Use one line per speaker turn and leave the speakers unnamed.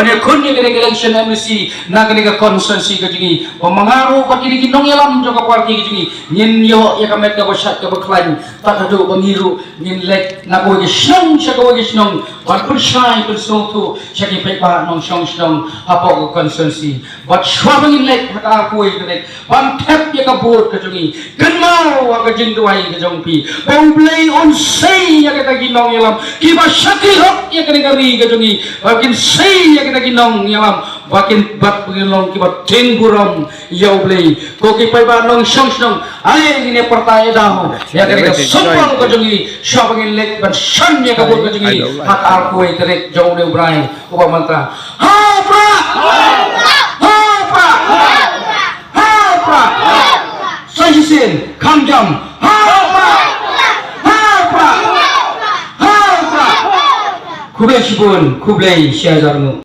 Pada kun ni kena election MSC nak kena konsensi ke jingi. Pemengaruh bagi diri nong yalam juga parti ke jingi. Nyin yo ya kamet ka basat ka berklaim. Tak ada pengiru nyin lek nak bagi senang syaka bagi senang. Bat persai persong tu syaki pepa nong syong syong apa ke konsensi. Bat syua bagi lek hak aku ke lek. Ban tap ya ka bot ke jingi. Kenmau ka jing tuai ke jongpi. Bau play on say ya kita ginong yalam. Kiba syaki hok ya kena kari ke jingi. Bakin say ya kita ginong yalam. Bakin bat pengilong kibat tengguram yau play. Koki pepa nong syong syong. Ayah ini pertanyaan dah. Ya kena sempang ke jingi. Syua bagi lek ban shan ya ka bot ke jingi. Hak aku terek jauh dari berai ubah mantra hapa hapa hapa sajisin kamjam hapa hapa hapa kublai sibun kublai syajarmu